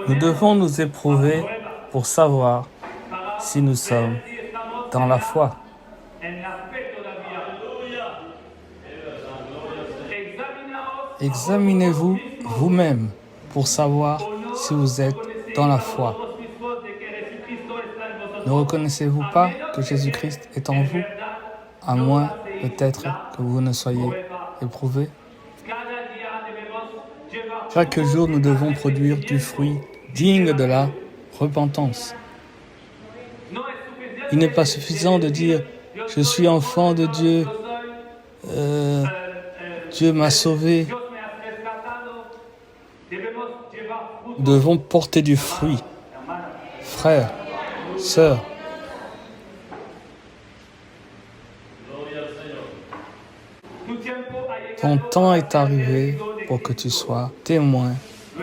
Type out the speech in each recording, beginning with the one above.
Nous devons nous éprouver pour savoir si nous sommes dans la foi. Examinez-vous vous-même pour savoir si vous êtes dans la foi. Ne reconnaissez-vous pas que Jésus-Christ est en vous, à moins peut-être que vous ne soyez éprouvés? Chaque jour, nous devons produire du fruit digne de la repentance. Il n'est pas suffisant de dire « Je suis enfant de Dieu, Dieu m'a sauvé ». Nous devons porter du fruit. Frères, sœurs, ton temps est arrivé pour que tu sois témoin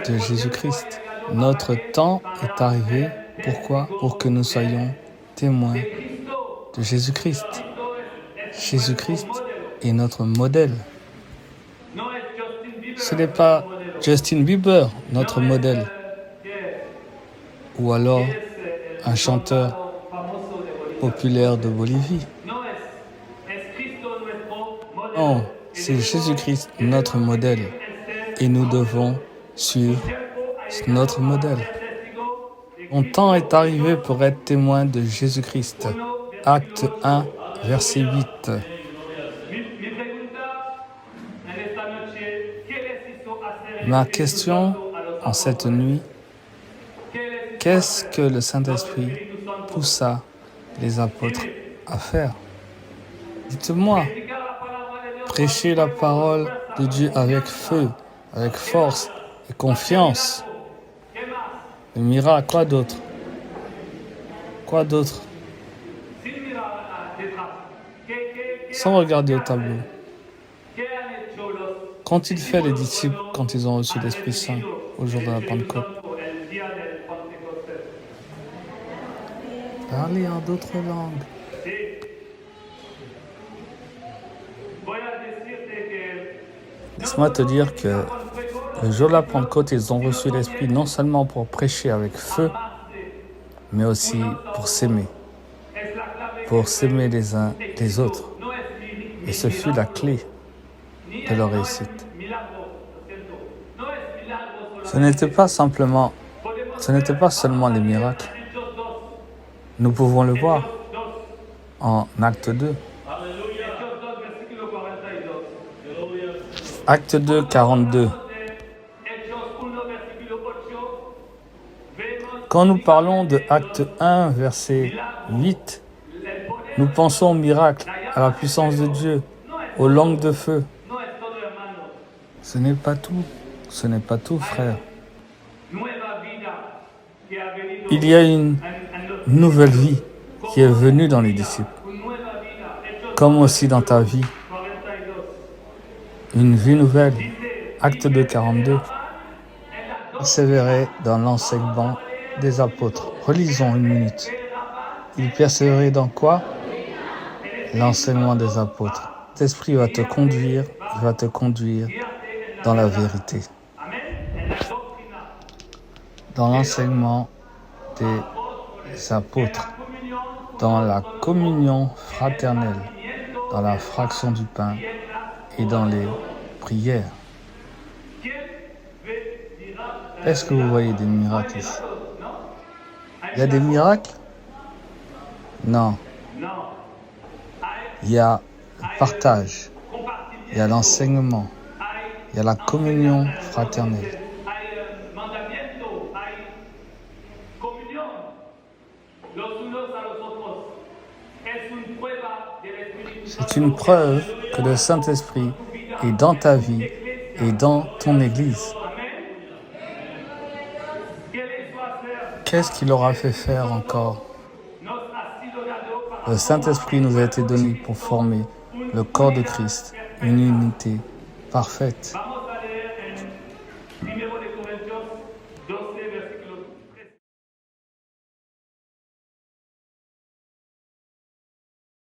de Jésus-Christ. Notre temps est arrivé, pourquoi? Pour que nous soyons témoins de Jésus-Christ. Jésus-Christ est notre modèle. Ce n'est pas Justin Bieber, notre modèle, ou alors un chanteur populaire de Bolivie. Non, c'est Jésus-Christ, notre modèle, et nous devons suivre notre modèle. Mon temps est arrivé pour être témoin de Jésus-Christ. Acte 1, verset 8. Ma question en cette nuit, qu'est-ce que le Saint-Esprit poussa les apôtres à faire? Dites-moi, prêchez la parole de Dieu avec feu, avec force et confiance. Le miracle, quoi d'autre? Quoi d'autre? Sans regarder au tableau. Qu'ont-ils fait les disciples quand ils ont reçu l'Esprit Saint au jour de la Pentecôte? Parler en d'autres langues. Laisse-moi te dire que le jour de la Pentecôte, ils ont reçu l'Esprit non seulement pour prêcher avec feu, mais aussi pour s'aimer les uns les autres. Et ce fut la clé de leur réussite. Ce n'était pas seulement les miracles. Nous pouvons le voir en Acte 2. Acte 2, 42. Quand nous parlons de Acte 1, verset 8, nous pensons au miracle, à la puissance de Dieu, aux langues de feu. Ce n'est pas tout, frère. Il y a une nouvelle vie qui est venue dans les disciples, comme aussi dans ta vie. Une vie nouvelle. Acte 2, 42. Persévérer dans l'enseignement des apôtres. Relisons une minute. Il persévérait dans quoi? L'enseignement des apôtres. L'Esprit va te conduire, dans la vérité. Dans l'enseignement des apôtres, dans la communion fraternelle, dans la fraction du pain et dans les prières. Est-ce que vous voyez des miracles ici? Il y a des miracles? Non. Il y a le partage, il y a l'enseignement, il y a la communion fraternelle. C'est une preuve que le Saint-Esprit est dans ta vie et dans ton Église. Qu'est-ce qu'il aura fait faire encore? Le Saint-Esprit nous a été donné pour former le corps de Christ, une unité parfaite.